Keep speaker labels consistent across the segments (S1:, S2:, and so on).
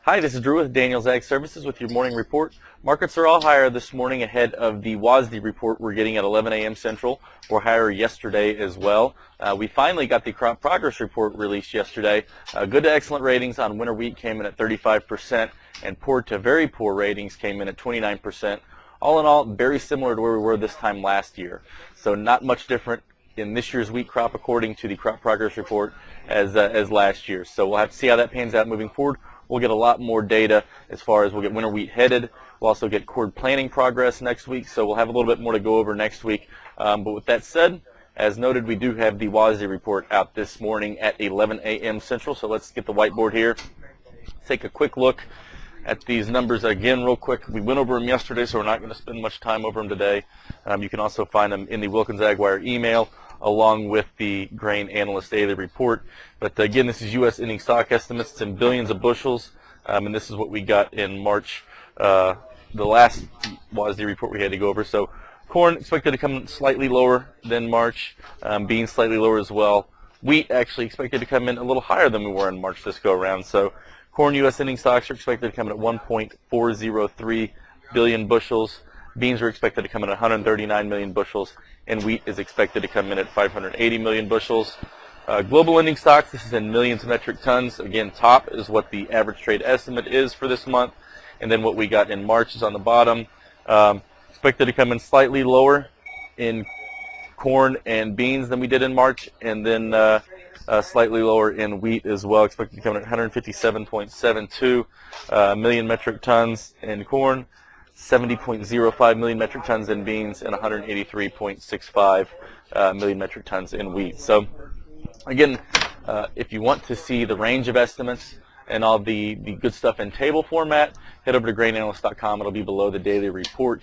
S1: Hi, this is Drew with Daniels Ag Services with your morning report. Markets are all higher this morning ahead of the WASDE report we're getting at 11 a.m. Central. We're higher yesterday as well. We finally got the crop progress report released yesterday. Good to excellent ratings on winter wheat came in at 35%, and poor to very poor ratings came in at 29%. All in all, very similar to where we were this time last year. So not much different in this year's wheat crop according to the crop progress report as last year. So we'll have to see how that pans out moving forward. We'll get a lot more data as far as we'll get winter wheat headed. We'll also get cord planting progress next week, so we'll have a little bit more to go over next week. But with that said, as noted, we do have the WASDE report out this morning at 11 a.m. Central, so let's get the whiteboard here. Take a quick look at these numbers again real quick. We went over them yesterday, so we're not going to spend much time over them today. You can also find them in the Wilkins Ag Wire email along with the Grain Analyst Daily Report. But again, this is U.S. ending stock estimates. It's in billions of bushels, and this is what we got in March, the last WASDE report we had to go over. So corn expected to come in slightly lower than March, beans slightly lower as well. Wheat actually expected to come in a little higher than we were in March this go around. So corn U.S. ending stocks are expected to come in at 1.403 billion bushels. Beans are expected to come in at 139 million bushels, and wheat is expected to come in at 580 million bushels. Global ending stocks, this is in millions of metric tons. Again, top is what the average trade estimate is for this month, and then what we got in March is on the bottom. Expected to come in slightly lower in corn and beans than we did in March, and then slightly lower in wheat as well. Expected to come in at 157.72 million metric tons in corn, 70.05 million metric tons in beans, and 183.65 million metric tons in wheat. So again, if you want to see the range of estimates and all the good stuff in table format, head over to grainanalyst.com. It'll be below the daily report.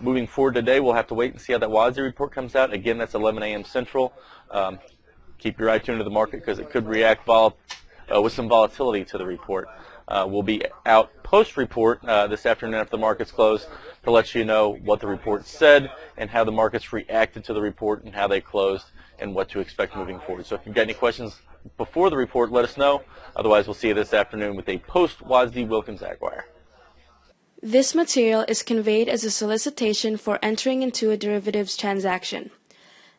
S1: Moving forward today, we'll have to wait and see how that WASDE report comes out. Again, that's 11 a.m. Central. Keep your eye tuned to the market because it could react with some volatility to the report. We'll be out post-report this afternoon after the markets close to let you know what the report said and how the markets reacted to the report and how they closed and what to expect moving forward. So if you've got any questions before the report, let us know. Otherwise, we'll see you this afternoon with a post-WASDE Wilkins Ag Wire.
S2: This material is conveyed as a solicitation for entering into a derivatives transaction.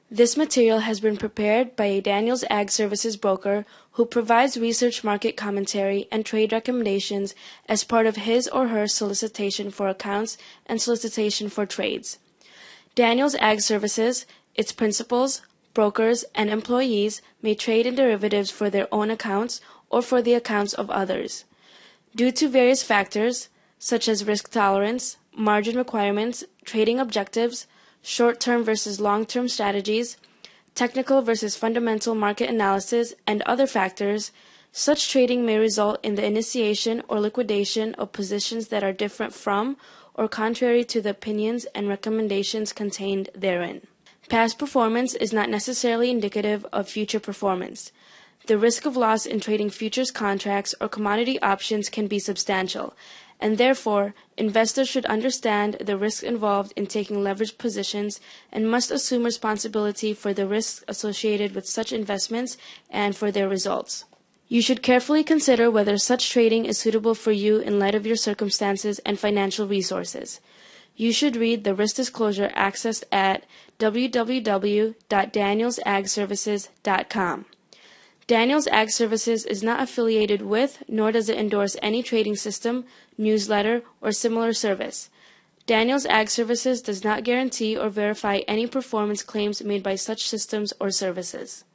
S2: This material has been prepared by a Daniels Ag Services broker who provides research, market commentary, and trade recommendations as part of his or her solicitation for accounts and solicitation for trades. Daniels Ag Services, its principals, brokers, and employees may trade in derivatives for their own accounts or for the accounts of others. Due to various factors, such as risk tolerance, margin requirements, trading objectives, short-term versus long-term strategies, technical versus fundamental market analysis, and other factors, such trading may result in the initiation or liquidation of positions that are different from or contrary to the opinions and recommendations contained therein. Past performance is not necessarily indicative of future performance. The risk of loss in trading futures contracts or commodity options can be substantial, and therefore, investors should understand the risks involved in taking leveraged positions and must assume responsibility for the risks associated with such investments and for their results. You should carefully consider whether such trading is suitable for you in light of your circumstances and financial resources. You should read the risk disclosure accessed at www.danielsagservices.com. Daniels Ag Services is not affiliated with, nor does it endorse any trading system, newsletter, or similar service. Daniels Ag Services does not guarantee or verify any performance claims made by such systems or services.